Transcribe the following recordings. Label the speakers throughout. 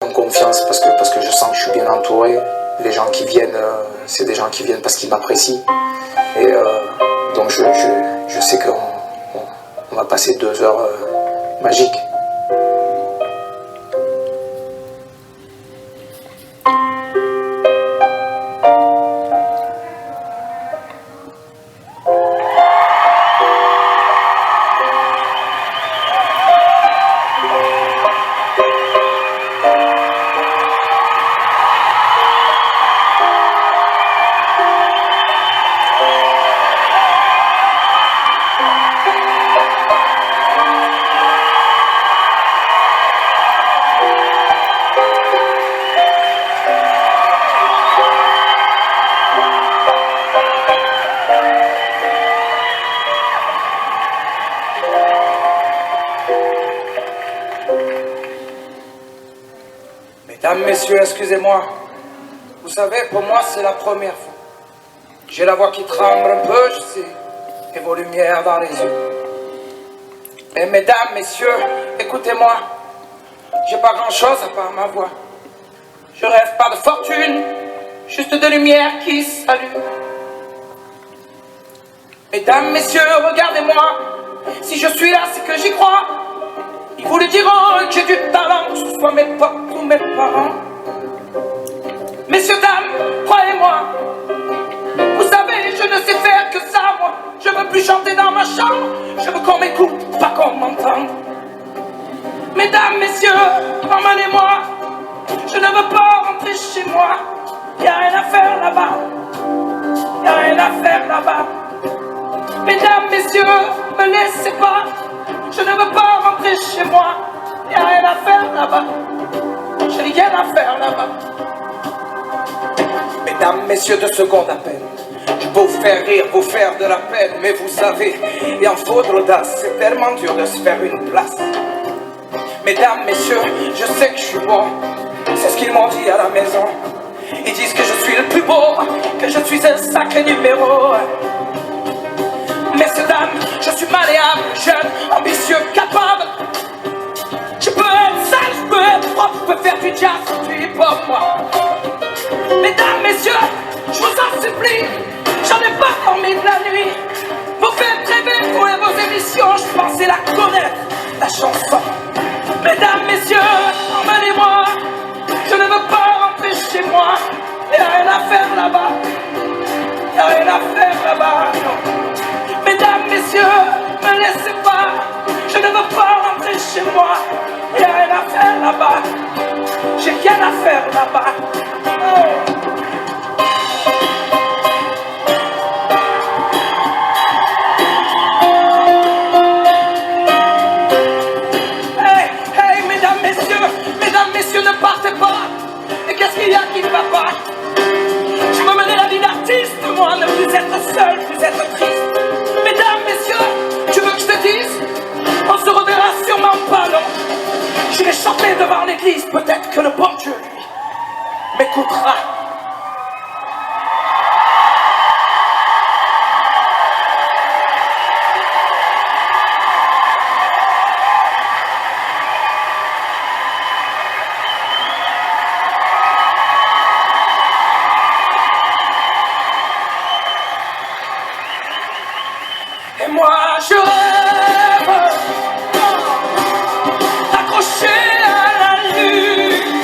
Speaker 1: font confiance parce que je sens que je suis bien entouré. Les gens qui viennent, c'est des gens qui viennent parce qu'ils m'apprécient. Et donc je sais qu'on va passer 2 heures magiques.
Speaker 2: Mesdames, messieurs, excusez-moi. Vous savez, pour moi, c'est la première fois. J'ai la voix qui tremble un peu, je sais, et vos lumières dans les yeux. Mais mesdames, messieurs, écoutez-moi. J'ai pas grand-chose à part ma voix. Je rêve pas de fortune, juste de lumière qui s'allume. Mesdames, messieurs, regardez-moi. Si je suis là, c'est que j'y crois. Ils vous le diront que j'ai du talent, que ce soit mes potes ou mes parents. Messieurs, dames, croyez-moi. Vous savez, je ne sais faire que ça, moi. Je veux plus chanter dans ma chambre. Je veux qu'on m'écoute, pas qu'on m'entende. Mesdames, messieurs, emmenez-moi. Je ne veux pas rentrer chez moi. Y'a rien à faire là-bas. Y'a rien à faire là-bas. Mesdames, messieurs, me laissez pas. Je ne veux pas rentrer chez moi. Y'a rien à faire là-bas. J'ai rien à faire là-bas. Mesdames, messieurs, 2 secondes à peine. Je peux vous faire rire, vous faire de la peine. Mais vous savez, il en faut de l'audace. C'est tellement dur de se faire une place. Mesdames, messieurs, je sais que je suis bon. C'est ce qu'ils m'ont dit à la maison. Ils disent que je suis le plus beau, que je suis un sacré numéro. Messieurs, dames, je suis malléable, jeune, ambitieux, capable. Je peux être sale, je peux être propre, je peux faire du jazz, du hip-hop, moi. Mesdames, messieurs, je vous en supplie, j'en ai pas dormi de la nuit. Vous faites rêver pour vos émissions, je pensais la connaître, la chanson. Mesdames, messieurs, emmenez-moi. Je ne veux pas rentrer chez moi. Y'a rien à faire là-bas. Y'a rien à faire là-bas, non. Mesdames, messieurs, me laissez pas. Je ne veux pas rentrer chez moi. Y'a rien à faire là-bas. J'ai rien à faire là-bas. Oh. Ne partez pas. Et qu'est-ce qu'il y a qui ne va pas? Je veux mener la vie d'artiste, moi. Ne plus être seul, plus être triste. Mesdames, messieurs, tu veux que je te dise? On se reverra sûrement pas, non. J'irai chanter devant l'église. Peut-être que le bon Dieu, lui, m'écoutera. Moi je rêve accroché à la lune,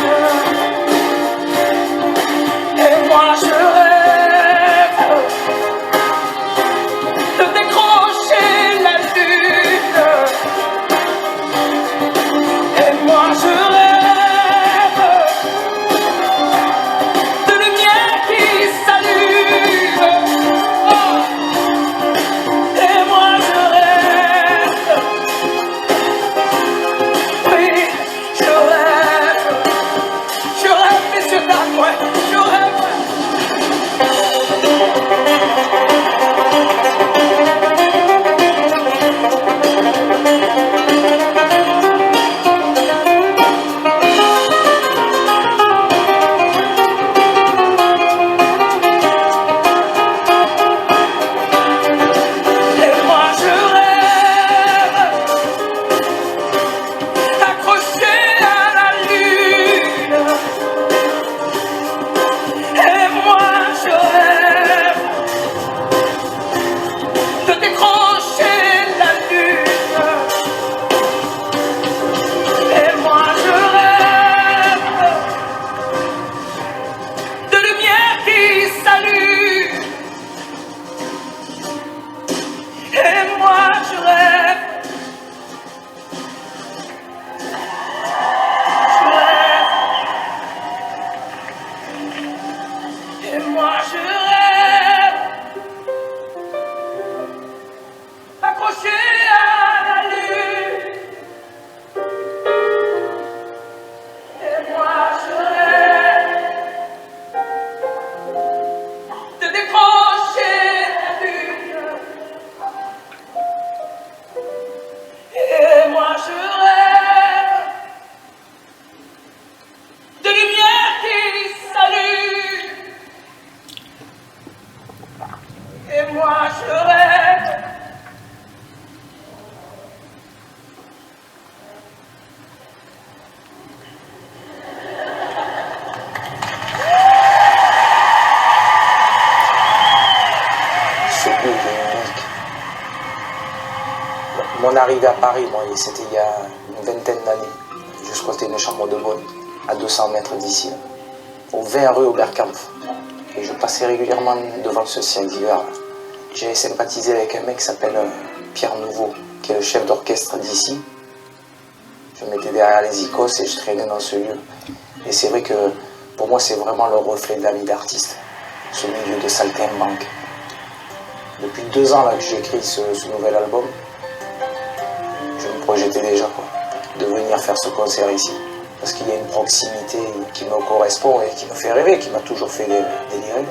Speaker 1: Mon arrivée à Paris, moi, c'était il y a une vingtaine d'années. Je squattais une chambre de bonne à 200 mètres d'ici, au 20 rue Oberkampf. Et je passais régulièrement devant ce ciel d'hiver. J'ai sympathisé avec un mec qui s'appelle Pierre Nouveau, qui est le chef d'orchestre d'ici. Je mettais derrière les icônes et je traînais dans ce lieu. Et c'est vrai que pour moi, c'est vraiment le reflet de la vie d'artiste, ce milieu de saltimbanque. Depuis 2 ans là, que j'écris ce nouvel album, je me projetais déjà de venir faire ce concert ici. Parce qu'il y a une proximité qui me correspond et qui me fait rêver, qui m'a toujours fait délirer.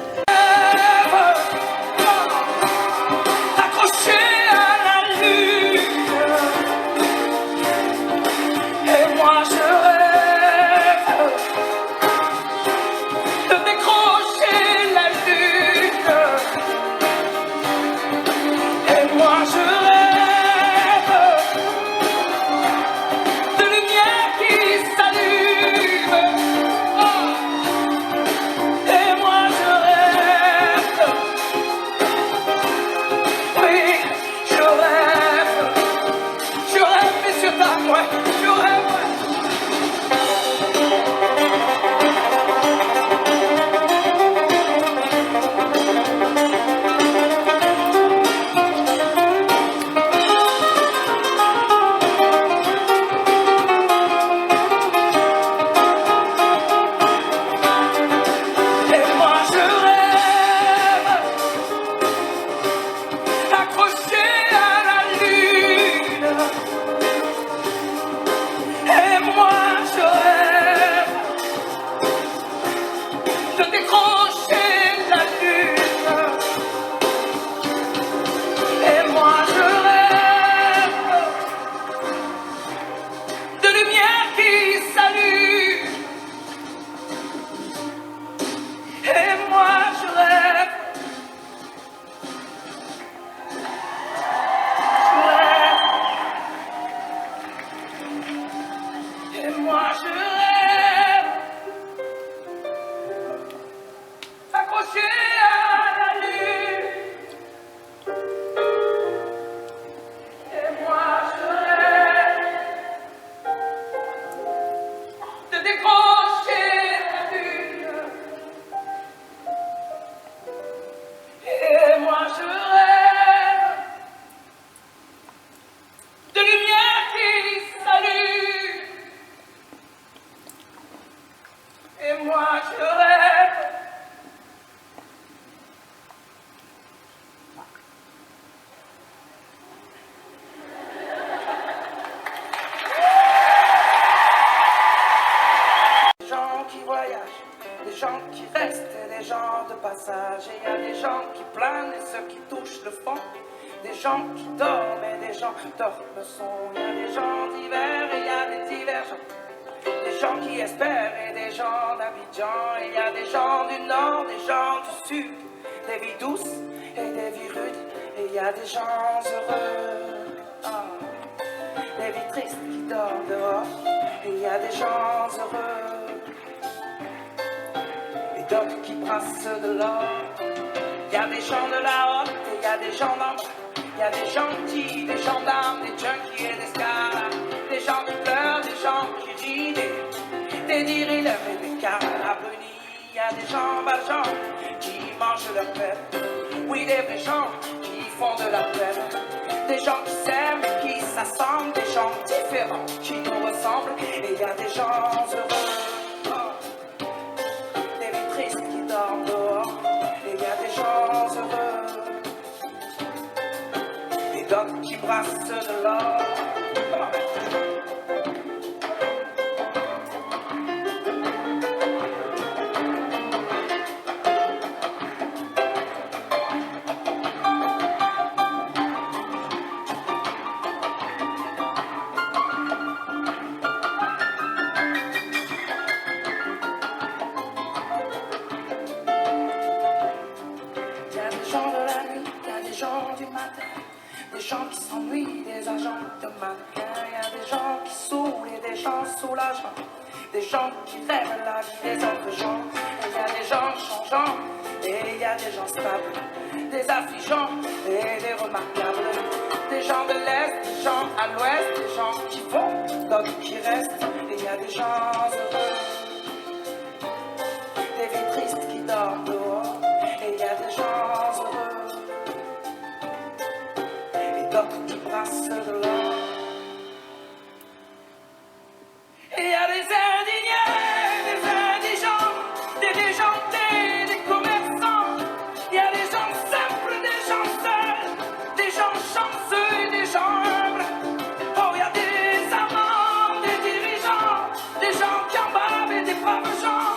Speaker 2: Des gens qui restent et des gens de passage. Et il y a des gens qui planent et ceux qui touchent le fond. Des gens qui dorment et des gens qui dorment le son. Il y a des gens divers et il y a des divergents. Des gens qui espèrent et des gens d'Abidjan. Et il y a des gens du nord, des gens du sud. Des vies douces et des vies rudes. Et il y a des gens heureux. Des vies tristes qui dorment dehors. Et il y a des gens heureux. D'autres qui brassent de l'or. Il y a des gens de la haute et il y a des gens d'en bas. Il y a des gentils, des gendarmes, des junkies et des scars. Des gens qui pleurent, des gens qui rient, des dealers et des carabrunis. Il y a des gens valjean qui mangent leur peine. Oui, des vrais gens qui font de la peine. Des gens qui s'aiment, qui s'assemblent. Des gens différents qui nous ressemblent. Et il y a des gens heureux. Dehors, et il y a des gens heureux et d'autres qui brassent de l'or. Des gens qui s'ennuient, des agents de mannequins. Il y a des gens qui saoulent et des gens soulageants. Des gens qui rêvent la vie des autres gens. Et il y a des gens changeants et il y a des gens stables, des affligeants et des remarquables, des gens de l'Est, des gens à l'Ouest, des gens qui vont, d'autres qui restent, et il y a des gens heureux, des vies tristes qui dorment dehors, et il y a des gens heureux, et d'autres qui brassent de l'or. Et il y a des indignés, des indigents, des déjantés, des commerçants. Il y a des gens simples, des gens seuls, des gens chanceux et des gens humbles. Oh, il y a des amants, des dirigeants, des gens qui en bavent et des braves gens.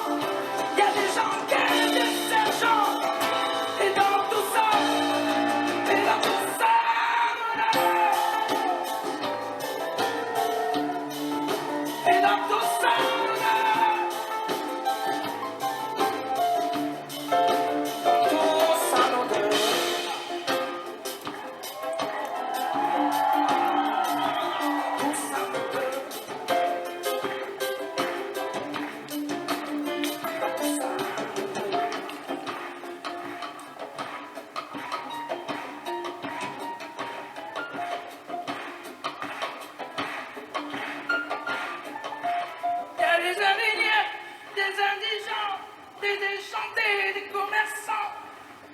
Speaker 2: Il y a des gens qui aiment des sergents. Et dans tout ça, et dans tout ça, et dans tout ça, tout ça nous donne. Tout ça nous donne. Tout ça nous donne. Il y a des indignés, des indigents, des déchantés, des commerçants.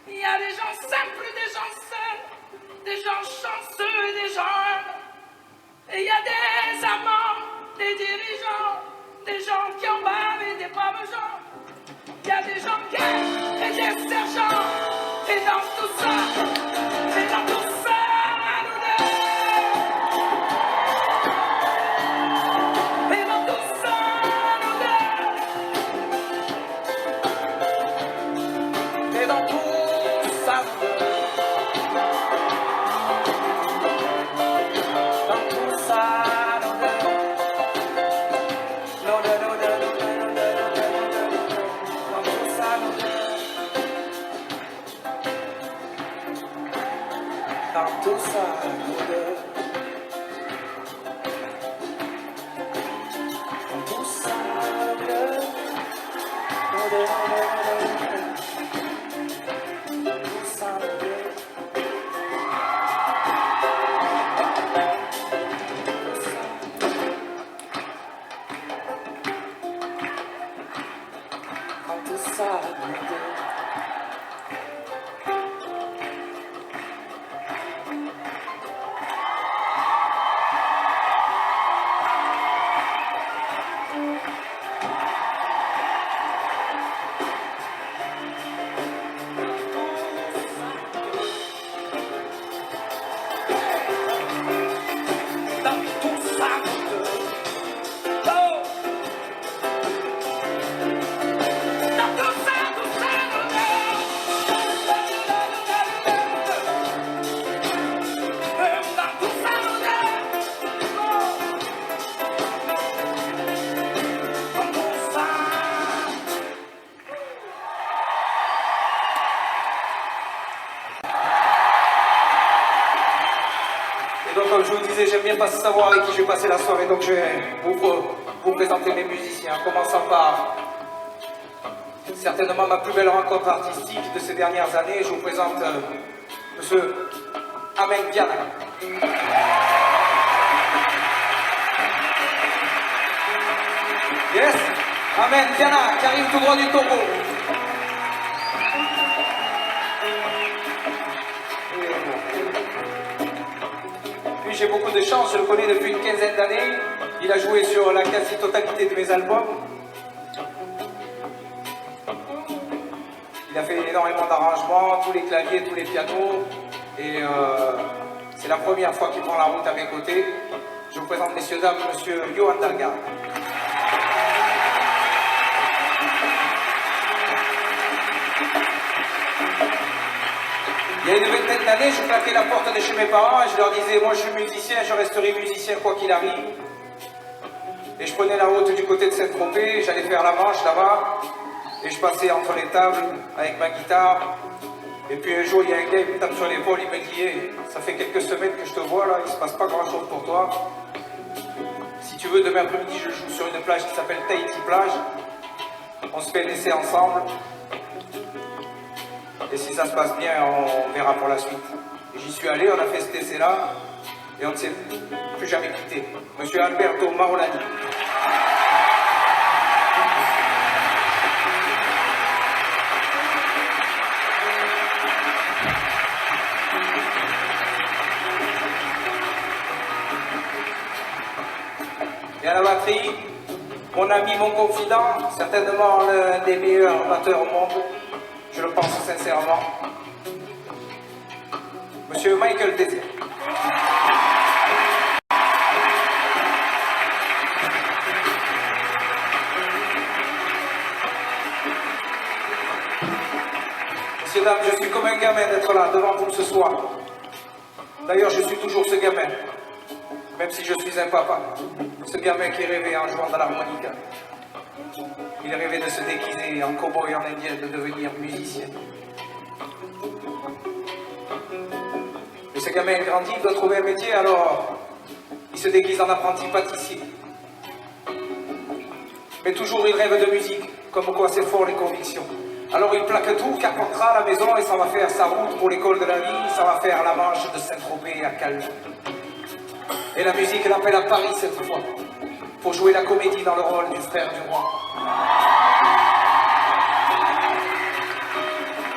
Speaker 2: Il y a des gens simples, des gens seuls, des gens chanceux et des gens humbles. Et il y a des amants, des dirigeants, des gens qui en bavent et des braves gens. Il y a des gens qui aiment et des sergents. Et dans tout ça, et dans tout ça, nous deux. Et dans tout ça, nous deux. Et dans tout ça, nous deux. Dans tout ça, nous deux. Nous deux, nous deux, nous deux, nous deux, nous deux, nous deux. Dans tout ça, nous deux. Dans tout ça, nous deux. Dans tout ça, nous deux. Nous deux, nous deux, nous deux. Tout ça, nous deux. Dans tout ça, nous deux. Dans tout ça, nous deux. Oh! Dans tout ça, nous deux. Dans tout ça, nous deux. Oh! Dans tout ça. Et donc, comme je vous disais, j'aime bien pas savoir avec qui je vais passer la soirée, donc je vais vous présenter mes musiciens, en commençant par certainement ma plus belle rencontre artistique de ces dernières années. Je vous présente Monsieur Ahmed Diana. Yes, Ahmed Diana, qui arrive tout droit du Togo. Lui, j'ai beaucoup de chance, je le connais depuis une quinzaine d'années. Il a joué sur la quasi-totalité de mes albums. Il a fait énormément d'arrangements, tous les claviers, tous les pianos. Et c'est la première fois qu'il prend la route à mes côtés. Je vous présente, messieurs, dames, monsieur Johan Dalgar. Il y a une vingtaine d'années, je claquais la porte de chez mes parents et je leur disais, moi je suis musicien, je resterai musicien quoi qu'il arrive. Et je prenais la route du côté de Saint-Tropez, j'allais faire la Manche là-bas, et je passais entre les tables avec ma guitare. Et puis un jour, il y a un gars qui me tape sur l'épaule, il me dit, hey, ça fait quelques semaines que je te vois là, il se passe pas grand-chose pour toi. Si tu veux, demain après-midi, je joue sur une plage qui s'appelle Tahiti Plage. On se fait un essai ensemble.
Speaker 3: Et si ça se passe bien, on verra pour la suite. J'y suis allé, on a fait cet essai-là, et on ne s'est plus jamais quitté. Monsieur Alberto Marolani. Et à la batterie, mon ami, mon confident, certainement l'un des meilleurs batteurs au monde, je le pense sincèrement, Monsieur Michael Désir. Messieurs, dames, je suis comme un gamin d'être là devant vous ce soir. D'ailleurs, je suis toujours ce gamin, même si je suis un papa. Ce gamin qui rêvait en jouant dans l'harmonica. Il rêvait de se déguiser en cow-boy et en indien, de devenir musicien. Mais ce gamin grandit, il doit trouver un métier, alors il se déguise en apprenti pâtissier. Mais toujours il rêve de musique, comme quoi c'est fort les convictions. Alors il plaque tout, carpentera à la maison et ça va faire sa route pour l'école de la vie, ça va faire la manche de Saint-Tropez à Calais. Et la musique l'appelle à Paris cette fois, pour jouer la comédie dans le rôle du frère du roi.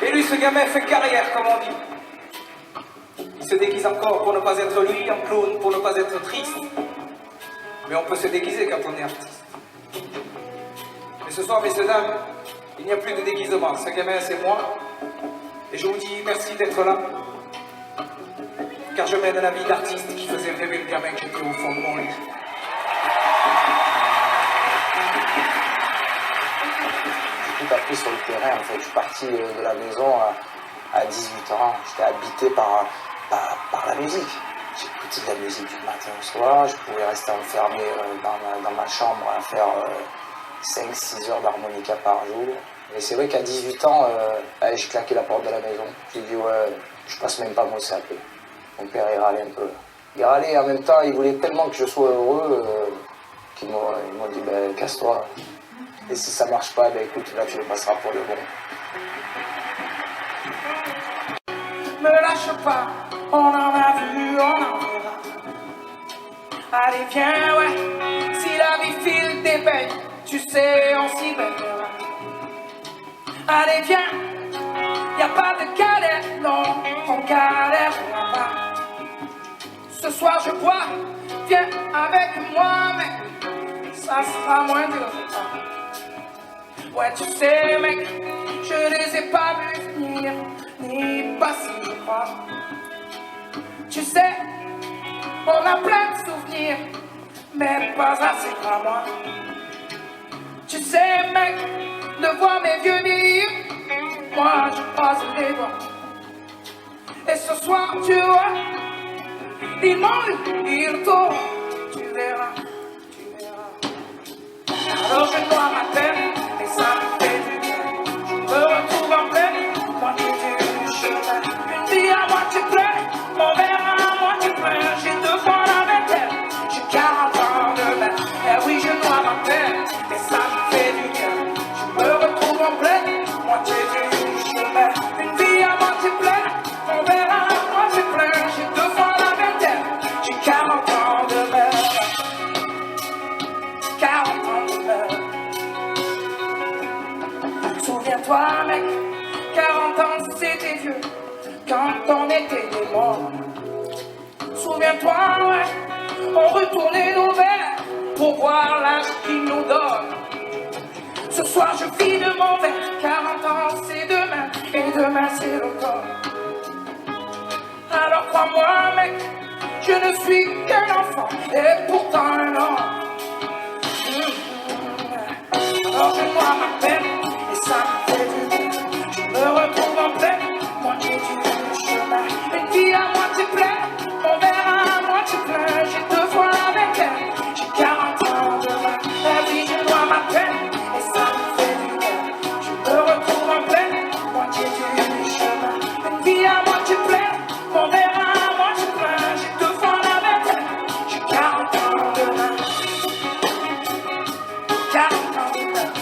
Speaker 3: Et lui, ce gamin fait carrière, comme on dit. Il se déguise encore pour ne pas être lui, en clown pour ne pas être triste. Mais on peut se déguiser quand on est artiste. Mais ce soir, messieurs, dames, il n'y a plus de déguisement. Ce gamin, c'est moi. Et je vous dis merci d'être là. Car je mène la vie d'artiste qui faisait rêver le gamin qui était au fond de mon lit.
Speaker 1: J'ai tout appris sur le terrain en fait. Je suis parti de la maison à 18 ans. J'étais habité par la musique. J'écoutais de la musique du matin au soir. Je pouvais rester enfermé dans ma chambre à faire 5-6 heures d'harmonica par jour. Et c'est vrai qu'à 18 ans, je claquais la porte de la maison. J'ai dit ouais, je passe même pas mon CAP. Mon père, il râlait un peu. Il râlait et en même temps, il voulait tellement que je sois heureux qu'ils m'ont dit, ben, casse-toi. Et si ça marche pas, ben écoute, là, tu le passeras pour le bon.
Speaker 2: Me lâche pas, on en a vu, on en verra. Allez, viens, ouais, si la vie file des bêtes, tu sais, on s'y verra. Allez, viens, y a pas de galère, non, on galère pas. Ce soir je bois, viens avec moi, mec, ça sera moins dur. Ouais, tu sais, mec, je les ai pas vus venir, ni passer, je crois. Tu sais, on a plein de souvenirs, mais pas assez pour moi. Tu sais, mec, de voir mes vieux vieillir, moi je croise les doigts. Et ce soir, tu vois, ils m'ont eu, ils t'auront, tu verras, tu verras. Alors je dois ma peine, et ça me fait du bien. Je me retrouve en pleine, moitié du chemin. Une vie à moitié pleine, mon verre à moitié plein. J'ai 2 fois la vingtaine, j'ai 40 ans demain. Eh oui, je dois ma peine, et ça me fait du bien. Je me retrouve en pleine, moitié du chemin. Une vie à moitié pleine, mon verre à moitié plein. J'ai 2 fois la vingtaine, j'ai 40 ans demain. 40 ans demain. Souviens-toi, mec, 40 ans c'était vieux, quand on était des morts. Souviens-toi, ouais, on retournait nos verres pour voir l'âge qu'ils nous donne. Ce soir je vis de mon verre, 40 ans c'est demain, et demain c'est l'automne. Alors crois-moi, mec, je ne suis qu'un enfant, et pourtant un homme. Alors je noie ma peine, et ça me fait du bien. Je me retrouve en pleine, moitié du chemin. Une vie à moitié pleine, mon verre à moitié plein. J'ai 2 fois la vingtaine, j'ai 40 ans demain. La vie, je noie ma peine, et ça me fait du bien. Je me retrouve en pleine, moitié du chemin. Une vie à moitié pleine, mon verre à moitié plein. J'ai 2 fois la vingtaine, j'ai 40 ans demain. 40 ans demain.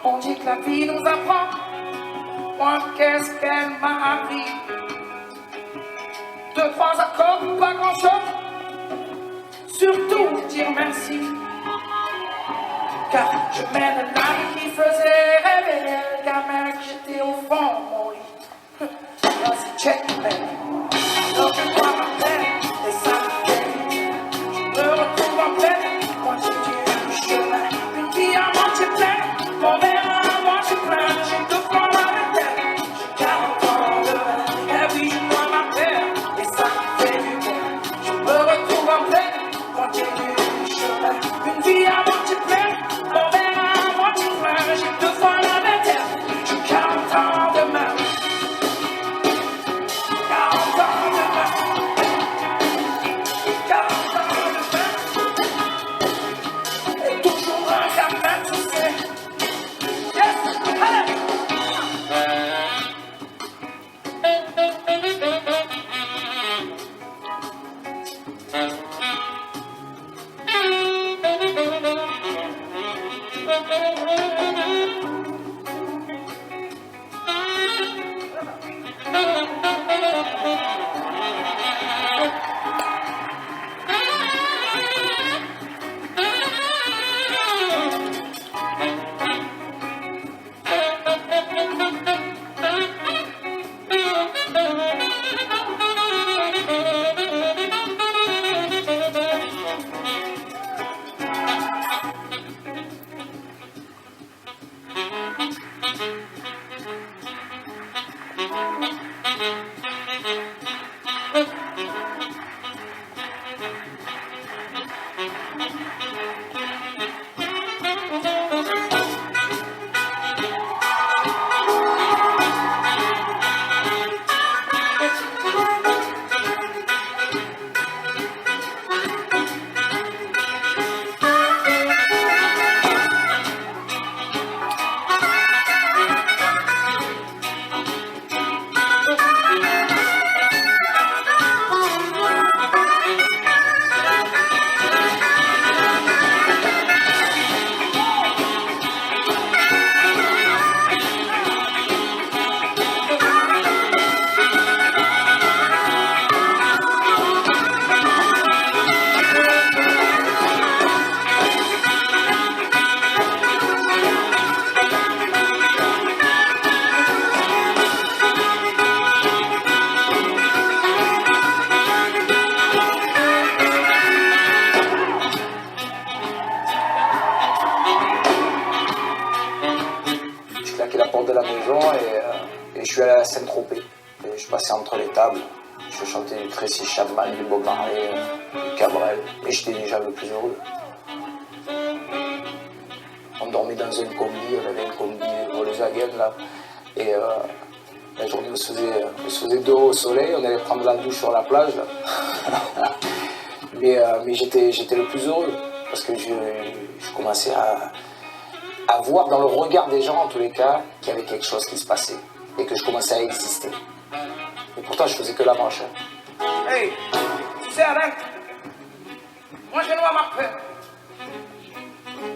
Speaker 2: On dit que la vie nous apprend. Moi, qu'est-ce qu'elle m'a appris? 2, 3 accords, pas grand-chose. Surtout dire merci. Car je mène la vie qui faisait rêver le gamin que j'étais au fond de mon lit. Vas-y, check, baby. Alors je dois m'appeler et ça me fait. Je me retrouve en pleine continue du chemin. Une vie à moitié pleine, mon verre à moitié plein. J'ai 2 fois la vingtaine, j'ai 40 ans de et oui, je dois m'appeler et ça me fait du bien. Je me retrouve en pleine continue du chemin. Une vie à moitié pleine, mon verre à moitié plein. J'ai 2 fois la vingtaine, j'ai 40 ans demain. 40 ans demain. 40 ans demain. Et toujours un gamin, tu sais. Yes, allez.
Speaker 1: De la maison et je suis allé à Saint-Tropez. Je passais entre les tables, je chantais du Tracy Chapman, du Bob Marley, du Cabrel, et j'étais déjà le plus heureux. On dormait dans une combi, on avait une combi Volkswagen là, et la journée on se faisait dehors au soleil, on allait prendre la douche sur la plage là. mais j'étais le plus heureux parce que je commençais à voir dans le regard des gens, en tous les cas, qu'il y avait quelque chose qui se passait et que je commençais à exister. Et pourtant, je faisais que la manche.
Speaker 2: Hey, tu sais, Alain, moi je dois m'appeler.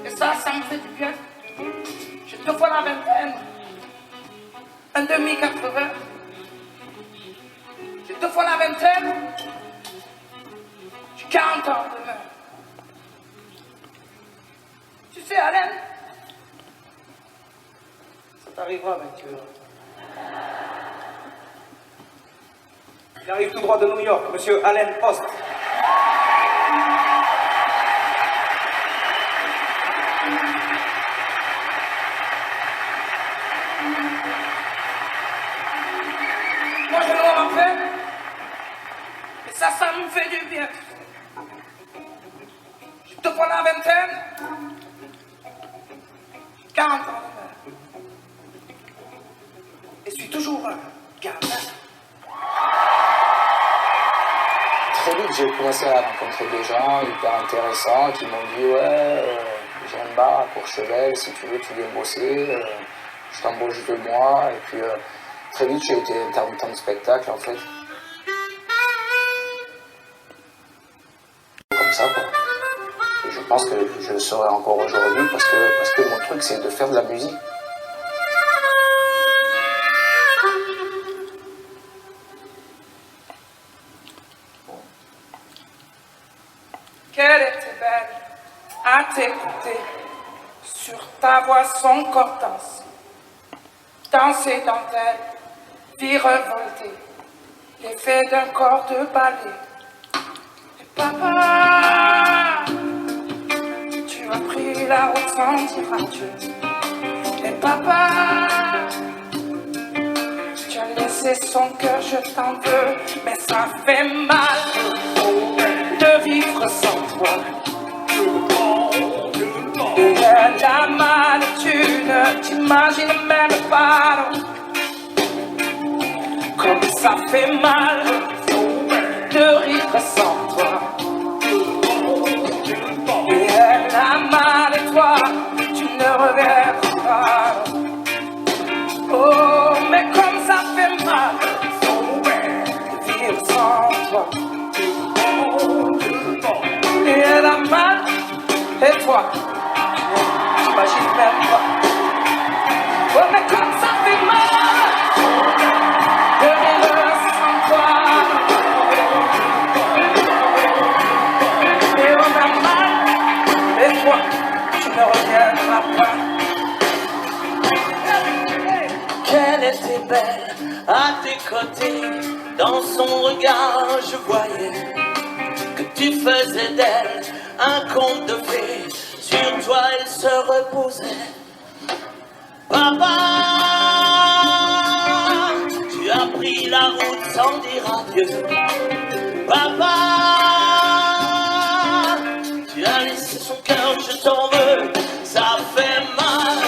Speaker 2: Et ça me fait du bien. J'ai 2 fois la vingtaine, un demi-80. J'ai 2 fois la vingtaine, j'ai 40 ans demain. Tu sais, Alain, ça t'arrivera, mais tu verras.
Speaker 3: Il arrive tout droit de New York, monsieur Allen Post.
Speaker 2: Moi je dois m'appeler. Et ça me fait du bien. J'ai 2 fois la vingtaine, 40 ans. Et je suis toujours un gamin.
Speaker 1: Très vite, j'ai commencé à rencontrer des gens hyper intéressants qui m'ont dit ouais, j'ai un bar à Courchevel, si tu veux, tu viens bosser, je t'embauche 2 mois. Et puis très vite, j'ai été intermittent de spectacle en fait. Comme ça quoi. Et je pense que je le serai encore aujourd'hui parce que mon truc c'est de faire de la musique.
Speaker 2: t'écouter, sur ta voix son corps danser dans tes vie revoltée, l'effet d'un corps de ballet. Et papa, tu as pris la route sans dire adieu. Et papa, tu as laissé son cœur, je t'en veux, mais ça fait mal de vivre sans toi. Et la mal, tu ne t'imagines même pas comme ça fait mal de rire sans toi. Et la mal, et toi, tu ne reverras pas. Oh, mais comme ça fait mal de vivre sans toi. Et elle a mal, et toi, t'imagines même pas. Oh, mais comme ça fait mal de vivre sans toi. Et on a mal, et toi, tu ne reviendras pas.
Speaker 4: Qu'elle était belle à tes côtés, dans son regard je voyais que tu faisais d'elle un conte de fées, sur toi elle se reposait. Papa, tu as pris la route sans dire adieu. Papa, tu as laissé son cœur, je t'en veux, ça fait mal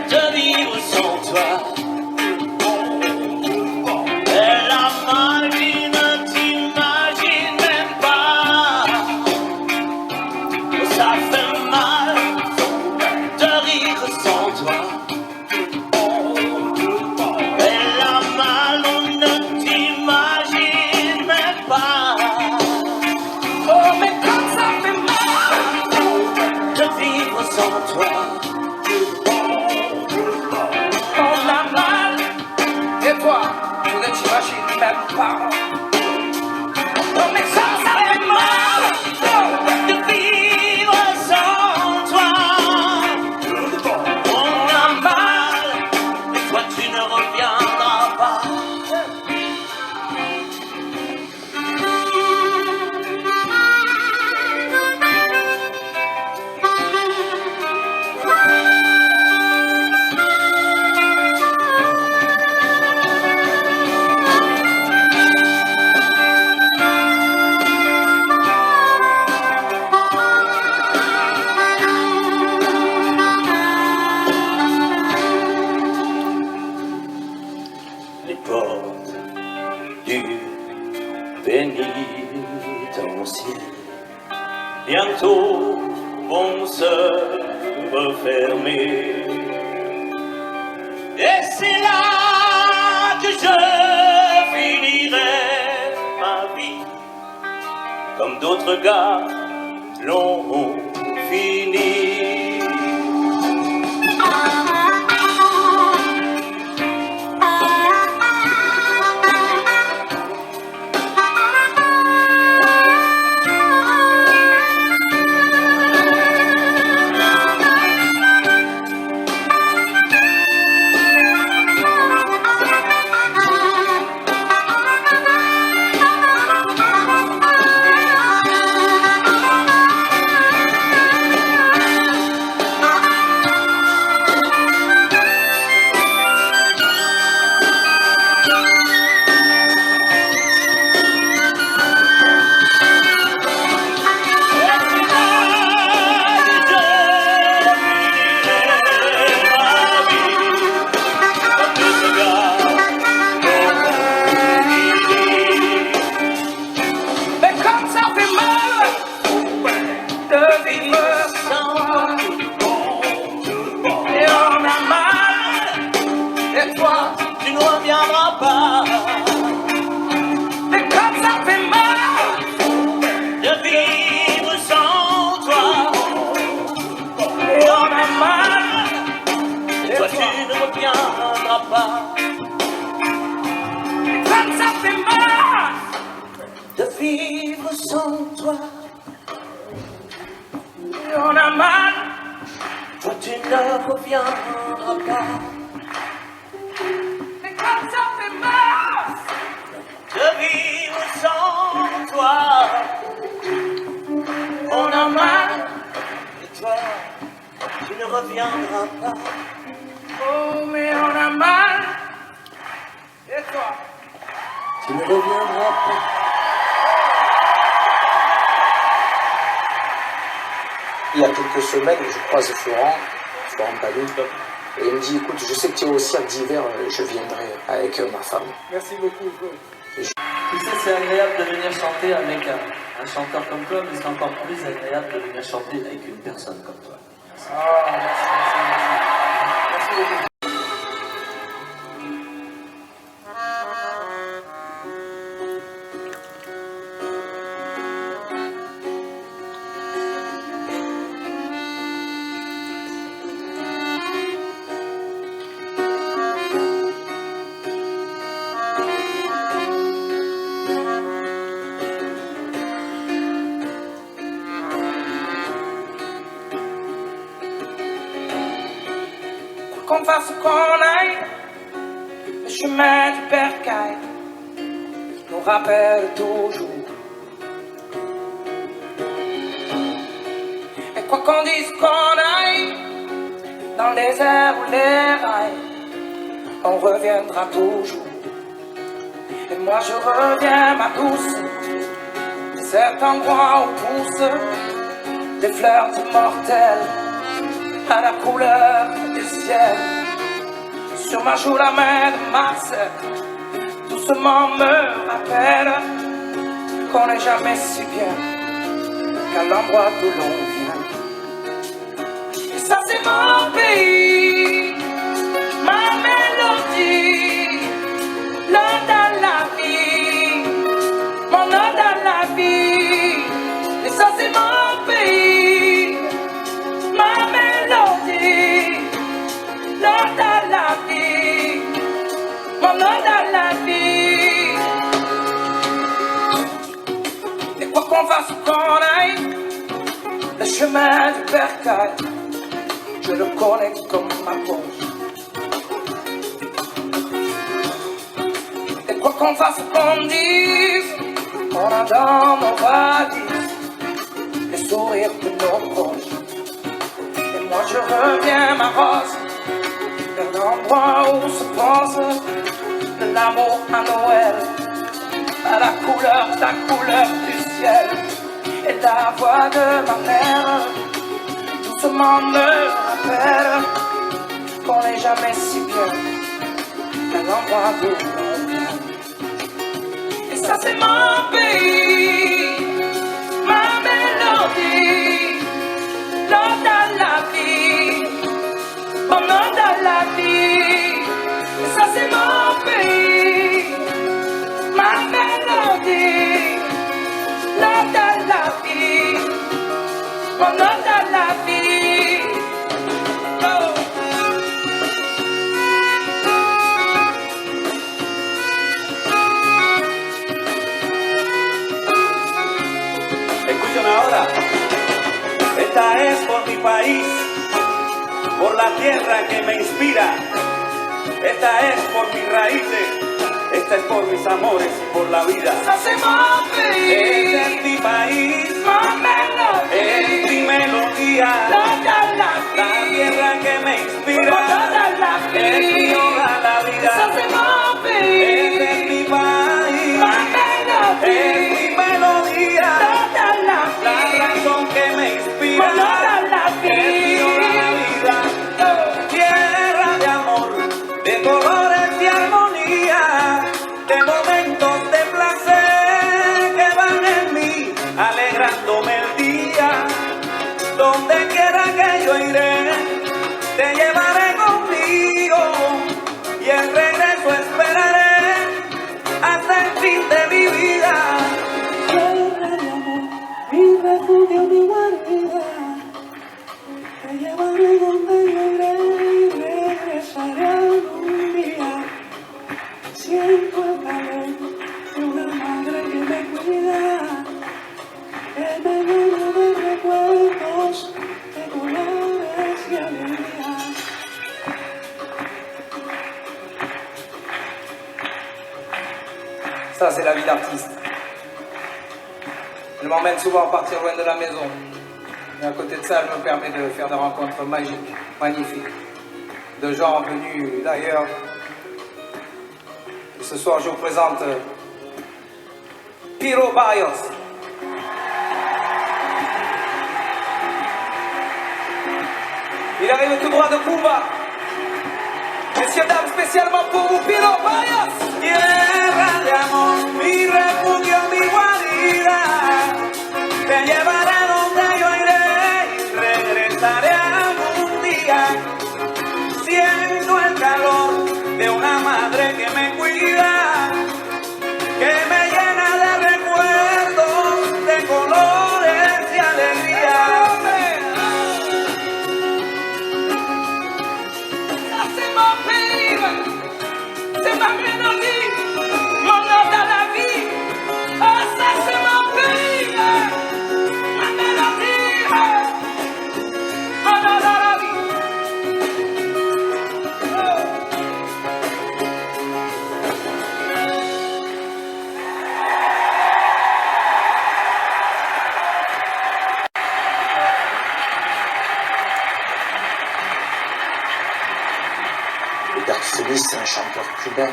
Speaker 4: de vivre sans toi. Elle a mal, tu ne t'imagines même pas. Ça fait mal de rire sans toi. Elle a mal, on ne t'imagine même pas.
Speaker 2: Oh, mais comme ça fait mal
Speaker 4: de vivre sans toi.
Speaker 2: on a mal, et toi, tu ne t'imagines même pas. Oh, mais comme ça fait mal
Speaker 4: De vivre sans toi. On a mal, mais toi tu ne reviendras pas. Les portes du pénitencier bientôt vont se refermer. Et c'est là que je finirai ma vie, comme d'autres gars l'ont fini. ne reviendra pas.
Speaker 2: Mais comme ça fait mal,
Speaker 4: De vivre sans toi, on a mal. Et toi, tu ne reviendras pas.
Speaker 2: oh mais on a mal. Et toi?
Speaker 4: Tu ne reviendras pas.
Speaker 1: Il y a quelques semaines, je croise Florent Pagny, et il me dit, écoute, je sais que tu es au cirque d'hiver, je viendrai avec ma femme.
Speaker 3: Merci beaucoup.
Speaker 5: Tu sais, c'est agréable de venir chanter avec un chanteur comme toi, mais c'est encore plus agréable de venir chanter avec une personne comme toi.
Speaker 3: Ah, merci beaucoup.
Speaker 2: Qu'on fasse ou qu'on aille, le chemin du bercail nous rappelle toujours. Et quoi qu'on dise qu'on aille, dans les airs ou les rails, on reviendra toujours. Et moi je reviens, ma douce, de cet endroit où poussent des fleurs immortelles à la couleur du ciel. Sur ma joue la main de Marcel doucement me rappelle qu'on n'est jamais si bien qu'à l'endroit d'où l'on vient. Et ça c'est mon pays, ma mélodie, l'ode à la vie, mon ode à la vie. Et ça c'est mon pays, ma mélodie, l'ode à la vie, mon ode à la vie. Et quoi qu'on fasse ou qu'on aille, le chemin du bercail, je le connais comme ma poche. Et quoi qu'on fasse ou qu'on dise, on a dans nos valises les sourires de nos proches. Moi je reviens, ma rose, vers l'endroit où se pense de l'amour à Noël, à la couleur, ta couleur du ciel. Et la voix de ma mère doucement me rappelle qu'on n'est jamais si bien qu'à l'endroit d'où on vient. Et ça c'est mon pays, ma mélodie, l'ode à la vie, mon ode à la vie. Et ça c'est mon pays, ma mélodie, l'ode à la vie, mon ode à la vie. Oh.
Speaker 6: Escúchame ahora. Esta es por mi país, por la tierra que me inspira. Esta es por mis raíces, esta es por mis amores y por la vida.
Speaker 2: Ça c'est mon pays,
Speaker 6: Este es mi país,
Speaker 2: ma mélodie,
Speaker 6: es mi melodía.
Speaker 2: l'ode à la
Speaker 6: La
Speaker 2: vie,
Speaker 6: tierra que me
Speaker 2: mon
Speaker 6: inspira,
Speaker 2: ode à la
Speaker 6: es mi
Speaker 2: vie.
Speaker 6: ode a la
Speaker 2: Ça
Speaker 6: vida.
Speaker 2: c'est mon pays,
Speaker 6: Este es mi país,
Speaker 2: ma
Speaker 6: es
Speaker 2: mélodie,
Speaker 6: mi melodía.
Speaker 2: l'ode à la
Speaker 6: La
Speaker 2: vie,
Speaker 6: razón que me
Speaker 2: mon
Speaker 6: inspira,
Speaker 2: ode à la
Speaker 6: es mi ode a la
Speaker 2: vie.
Speaker 6: vida.
Speaker 2: Oh.
Speaker 6: Tierra de amor, de colores y armonía, de momentos de placer que van en mí, alegrándome el día. Donde quiera que yo iré,
Speaker 3: Ça, c'est la vie d'artiste. Elle m'emmène souvent partir loin de la maison. Et à côté de ça, elle me permet de faire des rencontres magiques, magnifiques, de gens venus d'ailleurs. Et ce soir, je vous présente Piro Barrios. Il arrive tout droit de Cuba. Messieurs, dames, spécialement pour vous, Piro Barrios.
Speaker 6: Tierra de amor, mi refugio, mi guarida, te llevaré donde yo iré y regresaré algún día. Siento el calor de una madre que me cuida, que me llena de recuerdos, de colores y alegría.
Speaker 2: C'est mon pays, c'est ma mélodie, mon nom dans la vie. Ah, ça c'est mon pays, ma mélodie, mon nom dans la vie.
Speaker 1: Le percussionniste, c'est un chanteur cubain.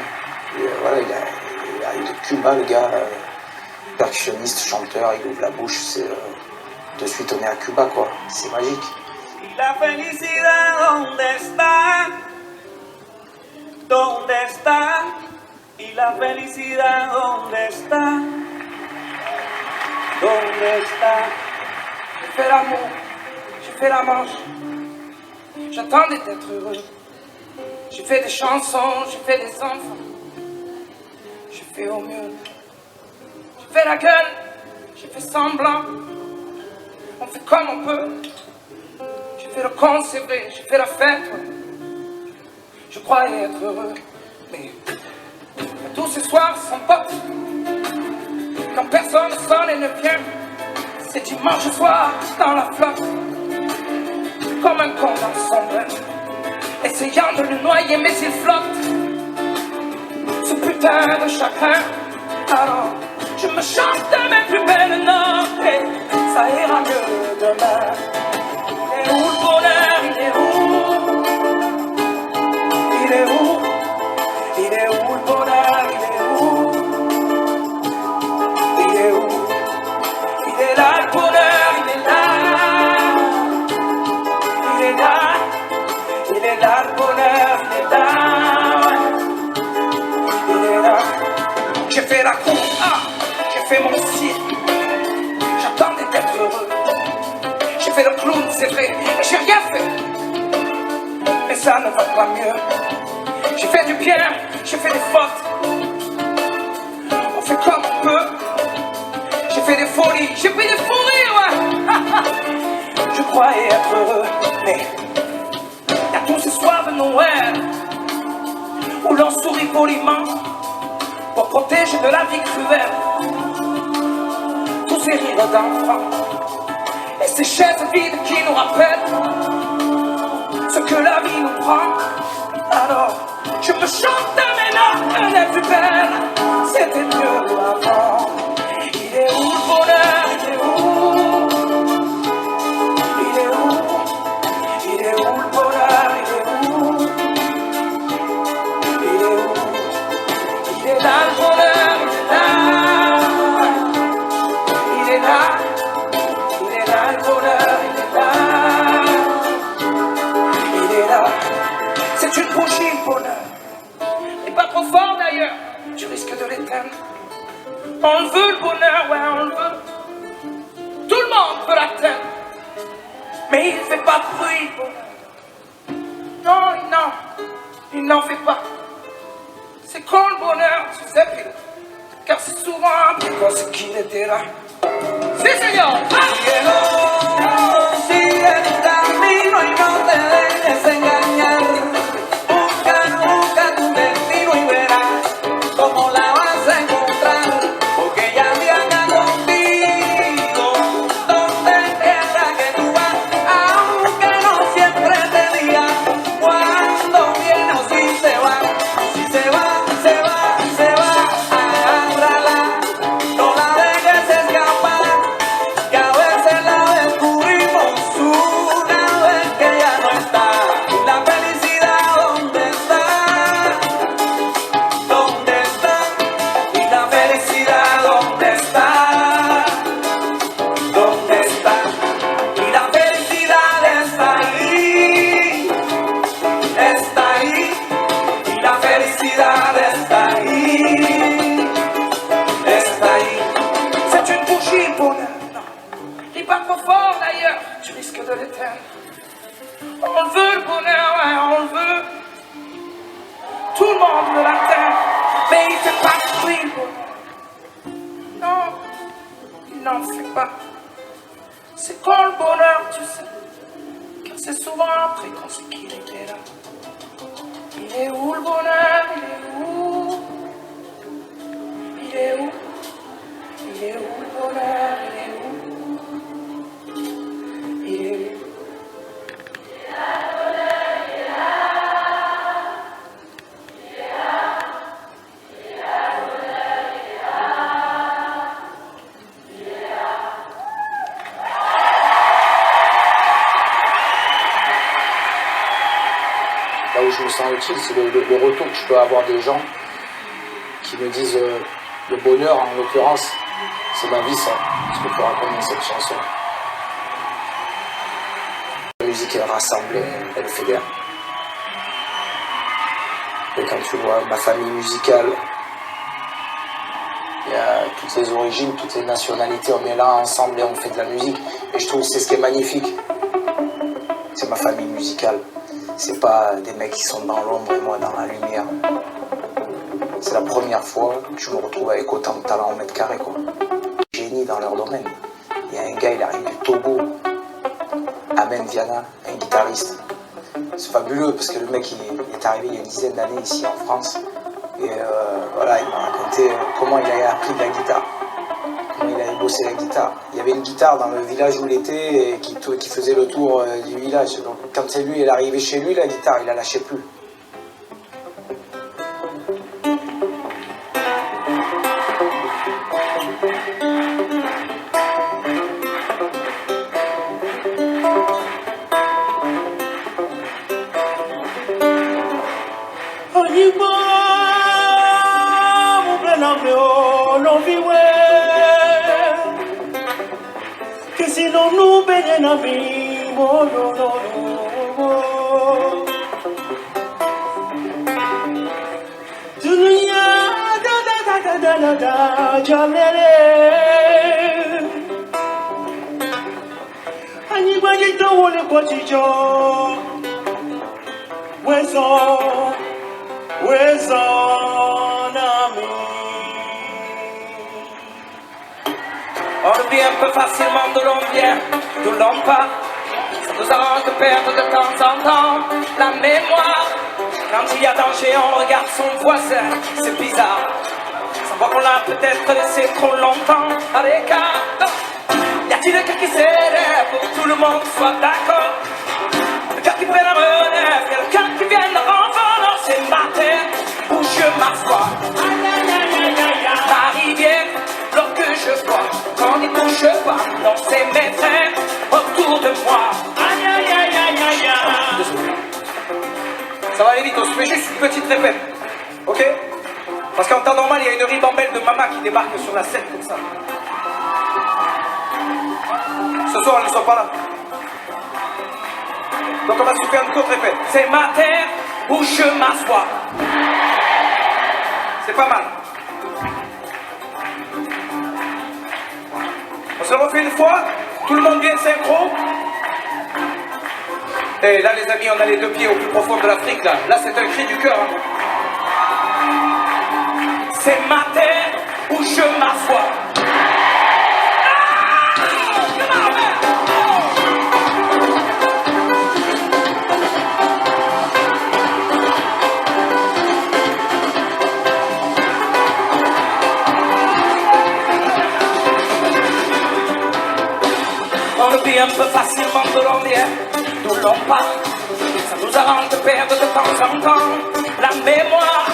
Speaker 1: Et, voilà, il arrive de Cuba, le gars. Percussionniste, chanteur, il ouvre la bouche, c'est de suite on est à Cuba, quoi. C'est magique.
Speaker 6: Y la felicidad, ¿dónde está? ¿Dónde está? Y la felicidad, ¿dónde está? ¿Dónde está?
Speaker 2: J'ai fait l'amour, j'ai fait la manche. J'attendais d'être heureux. J'ai fait des chansons, j'ai fait des enfants. J'ai fait au mieux. J'ai fait la gueule, j'ai fait semblant. On fait comme on peut. J'ai fait le con, c'est vrai, j'ai fait la fête. Ouais. Je croyais être heureux, mais tous ces soirs sans potes. Quand personne ne sonne et ne vient, c'est dimanche soir dans la flotte. Comme un con dans son bain, essayant de le noyer mais il flotte. Ce putain de chagrin. Alors je me chante mes plus belles notes et ça ira mieux demain. Il est où le bonheur, il est où? Il est où? Il est où le bonheur, il est où? Il est où? Il est là le bonheur, il est là. Il est là. Il est là le bonheur, il est là. Il est là. J'ai fait la cour, j'ai fait mon cirque. J'attendais d'être heureux. J'ai fait le clown, c'est vrai, mais j'ai rien fait. Mais ça ne va pas mieux. J'ai fait du bien, j'ai fait des fautes. On fait comme on peut. J'ai fait des folies, j'ai pris des fous rires, ouais. Je croyais être heureux, mais y a tous ces soirs de Noël où l'on sourit poliment pour protéger de la vie cruelle tous ces rires d'enfants et ces chaises vides qui nous rappellent ce que la vie nous prend. Alors je me chante mes notes les plus belles, c'était mieux avant. Il est où le bonheur, il est où? Il est où? Il est où le bonheur, il est où? Il est où? Il est là le bonheur, il est là. Il est là. Il est là le bonheur, il est là. Il est là. C'est une bougie le bonheur. Et pas trop fort d'ailleurs, tu risques de l'éteindre. On veut le bonheur, ouais on le veut. Tout le monde peut l'atteindre. Mais il fait pas de bruit, le bonheur. Non, il n'en fait pas. C'est quand le bonheur, tu sais, Pilo. Car c'est souvent parce qu'il était là. Sí, señor.
Speaker 6: Sigue tu camino y no te dejes engañar. Busca tu destino y verás cómo la vas a encontrar. Porque ella viaja contigo donde quiera que tú vas. Aunque no siempre te diga cuándo viene o si se va. Si se va, se va, se va. Agárrala.
Speaker 3: está ahí, y la felicidad está ahí, está ahí.
Speaker 2: C'est une bougie, bonheur. Non, il est pas trop fort d'ailleurs, tu risques de l'éteindre. On le veut le bonheur, ouais, on le veut. Tout le monde veut l'atteindre, mais il fait pas de bruit le bonheur. Non, il n'en fait pas. C'est quand le bonheur, tu sais, car c'est souvent après qu'on sait qu'il était là. Il est où le bonheur? Il est où? Il est où? Il est où le bonheur? Il est où? Il est où?
Speaker 1: Là où je me sens utile, c'est le retour que je peux avoir des gens qui me disent le bonheur, en l'occurrence, c'est ma vie, ça, ce que tu racontes dans cette chanson. La musique, elle rassemble, elle fédère. Et quand tu vois ma famille musicale, il y a toutes les origines, toutes les nationalités, on est là ensemble et on fait de la musique. Et je trouve que c'est ce qui est magnifique. C'est ma famille musicale. C'est pas des mecs qui sont dans l'ombre et moi dans la lumière. C'est la première fois que je me retrouve avec autant de talent au mètre carré, quoi. Génie dans leur domaine. Il y a un gars, il arrive du Togo, Amen Viana, un guitariste. C'est fabuleux parce que le mec il est arrivé il y a une dizaine d'années ici en France. Et voilà, il m'a raconté comment il avait appris de la guitare. Comment il avait bossé la guitare. Il y avait une guitare dans le village où il était et qui faisait le tour du village. Donc quand c'est lui, il est arrivé chez lui, la guitare, il la lâchait plus.
Speaker 6: Que si non nous baignons dans vie, oh, no, no, no. Dunia, da, jamele. Ani gwaji to wole kwa chicho. Wezo, nami.
Speaker 2: On oublie un peu facilement d'où l'on vient, d'où l'on part. Ça nous arrange de perdre de temps en temps la mémoire. Quand il y a danger, on regarde son voisin, c'est bizarre. Ça voit qu'on l'a peut-être laissé trop longtemps à l'écart. Y a-t-il quelqu'un qui s'élève pour que tout le monde soit d'accord? Quelqu'un qui prenne la relève, quelqu'un qui vienne en c'est ma terre où je m'assois. Ma rivière, l'eau que je bois, qu'on n'y touche pas, non c'est mes frères autour de moi. Désolé. Ça va aller vite, on se fait juste une petite répète, ok? Parce qu'en temps normal, il y a une ribambelle de mamas qui débarque sur la scène comme ça. Ce soir, elles ne sont pas là. Donc on va se faire une courte répète. C'est ma terre où je m'assois. C'est pas mal. On se le refait une fois. Tout le monde bien synchro. Et là les amis, on a les deux pieds au plus profond de l'Afrique là. Là c'est un cri du cœur. Hein. C'est ma terre où je m'assois. On oublie un peu facilement d'où l'on vient, d'où l'on part. Ça nous arrange de perdre de temps en temps la mémoire.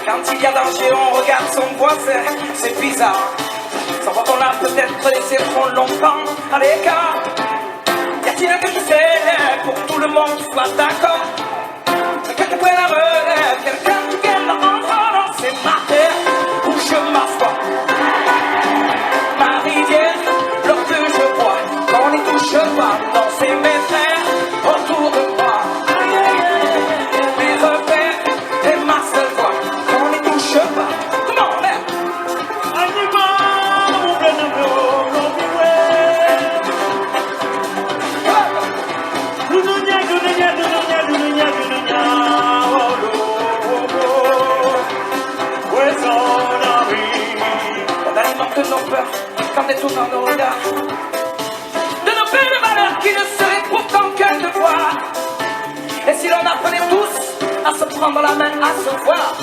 Speaker 2: Quand il y a danger, on regarde son voisin, c'est bizarre. Ça voit qu'on l'a peut-être laissé trop longtemps à l'écart. Y a-t-il quelqu'un qui s'élève pour que tout le monde soit d'accord? Quelqu'un qui prenne la relève, quelqu'un qui vienne en France, c'est ma terre où je m'assois. Ma rivière, l'eau que je bois, qu'on n'y touche pas, non c'est mes frères autour de moi. peur qu'en détournant nos regards de nos belles valeurs qui ne seraient pourtant qu'un devoir. Et si l'on apprenait tous à se prendre la main, à se voir,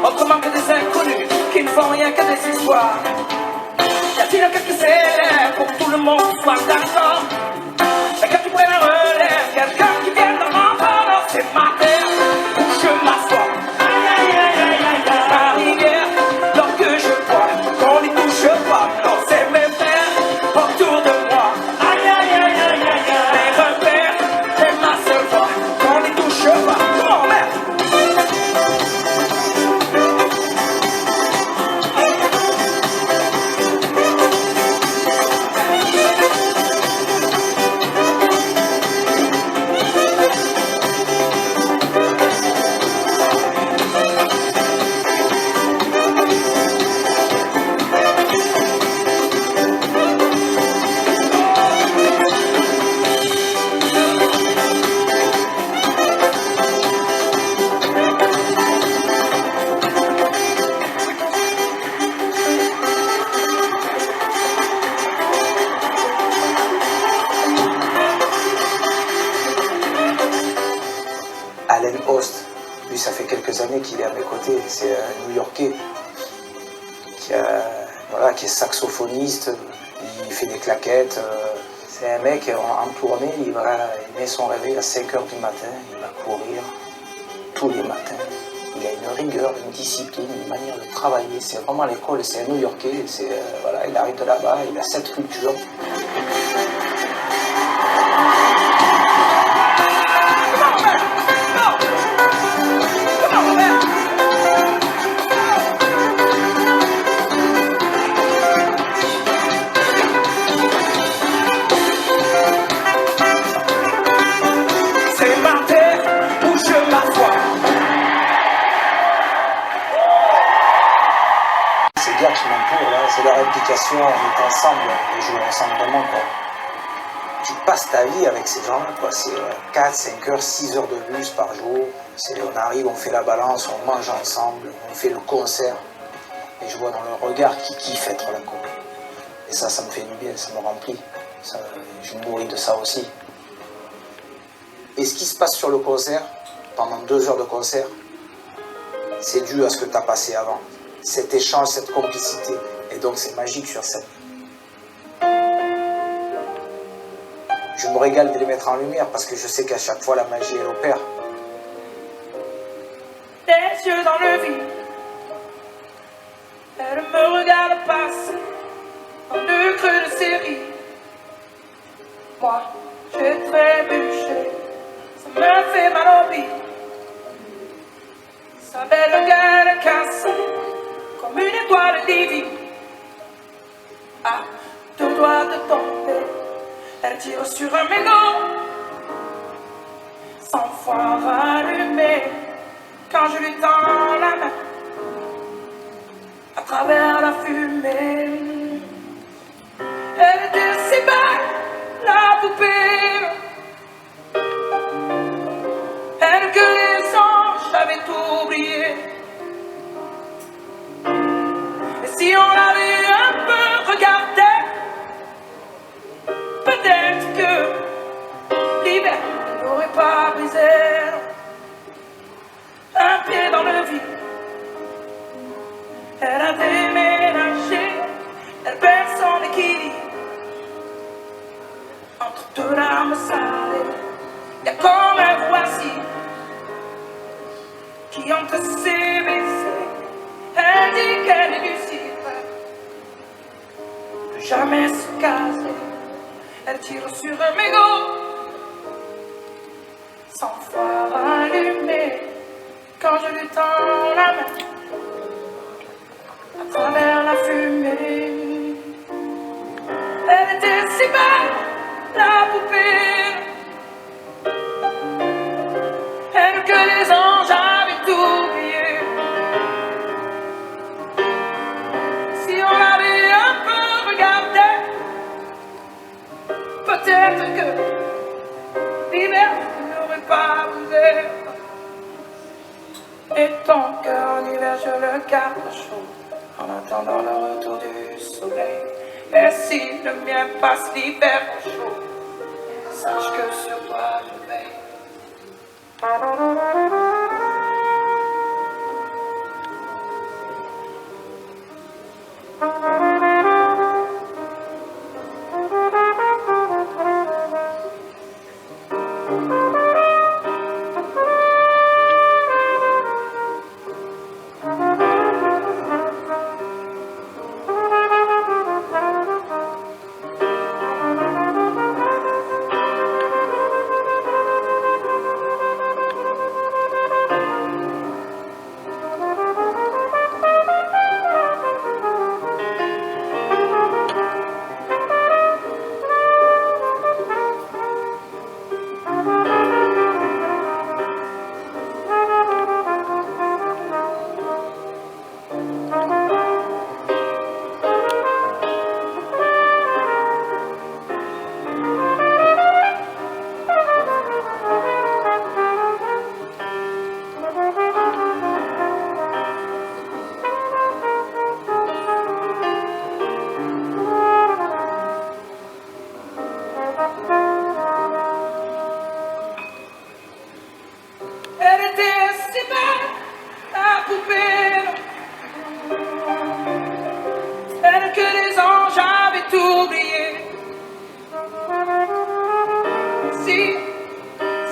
Speaker 2: autrement que des inconnus qui ne font rien que des histoires. Y a-t-il quelques élèves pour que tout le monde soit d'accord? Et que tu prennes un relais, quelqu'un qui vienne dans mon bonheur, c'est ma terre où je m'assois. Aïe aïe aïe aïe aïe aïe. Ma rivière, l'or que je bois, qu'on n'y touche pas, non c'est mes frères autour de moi. Aïe aïe aïe aïe aïe aïe. Mes repères, c'est ma seule voix, qu'on n'y touche pas. Comment merde?
Speaker 1: Allen Host, lui ça fait quelques années qu'il est à mes côtés, c'est un New-Yorkais qui est saxophoniste, il fait des claquettes, c'est un mec en tournée, il met son réveil à 5h du matin, il va courir tous les matins. Il a une rigueur, une discipline, une manière de travailler, c'est vraiment l'école, c'est un New-Yorkais, il arrive de là-bas, il a cette culture. Ces gars qui m'entourent là, c'est leur implication, on est ensemble, et je le ressens vraiment quoi. Tu passes ta vie avec ces gens-là quoi, c'est 4, 5 heures, 6 heures de bus par jour, on arrive, on fait la balance, on mange ensemble, on fait le concert, et je vois dans leur regard qu'ils kiffent être là quoi. Et ça me fait du bien, ça me remplit, je me nourris de ça aussi. Et ce qui se passe sur le concert, pendant 2 heures de concert, c'est dû à ce que tu as passé avant. Cet échange, cette complicité. Et donc c'est magique sur scène. Je me régale de les mettre en lumière parce que je sais qu'à chaque fois la magie elle opère.
Speaker 2: Les yeux dans le vide, elle me regarde passer en 2 creux de série. Moi, j'ai trébuché, ça me fait mal au bide. Sa belle gueule cassée comme une étoile divine. À 2 doigts de tomber, elle tire sur un mégot. 100 fois rallumé quand je lui tends la main à travers la fumée. Elle était si belle, la poupée. Elle que les anges avaient oublié. Et si on avait un peu regardé, peut-être que l'hiver n'aurait pas brisé. Un pied dans le vide, elle a déménagé, elle perd son équilibre. Entre 2 larmes salées, y a comme un voici qui entre ses baisers, elle dit qu'elle est lucide, ne jamais se caser. Elle tire sur un mégot, 100 fois rallumé quand je lui tends la main à travers la fumée. Elle était si belle, la poupée. Elle que les anges avaient oublié. Si on avait un peu regardé, peut-être que l'hiver n'aurait pas brisé. Et ton cœur en hiver je le garde chaud en attendant le retour du soleil. soleil. Et si le mien passe l'hiver au chaud, sache que sur toi je veille.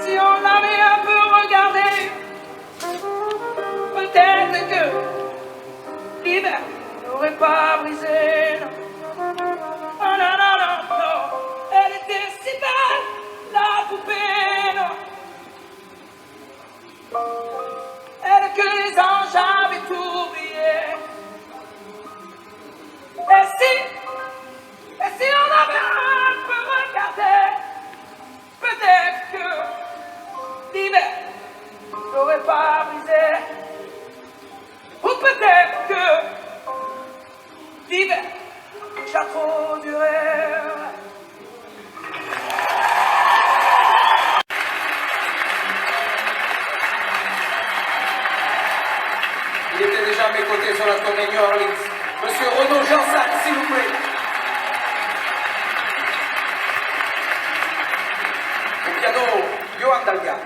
Speaker 2: Si on l'avait un peu regardé, peut-être que l'hiver n'aurait pas brisé. Non, non, non, non, non. Elle était si belle, la poupée, non. Elle que les anges avaient oublié. Et si on avait un peu regardé, peut-être que l'hiver n'aurait pas brisé. Ou peut-être que l'hiver a déjà trop duré.
Speaker 3: Il était déjà à mes côtés sur la tournée New Orleans. Monsieur Renaud Jansac, s'il vous plaît. Au piano, Johan Dalga.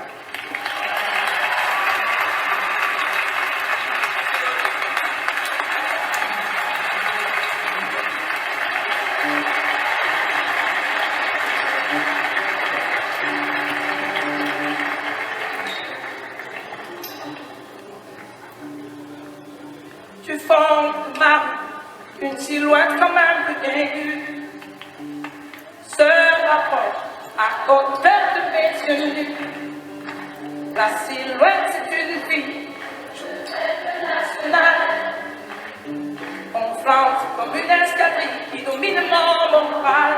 Speaker 2: Du fond de ma rue, une silhouette quand même plus aiguë se rapproche à hauteur de mes yeux nus. La silhouette, c'est une fille, nationale, conflante comme une escadrille qui domine mon moral.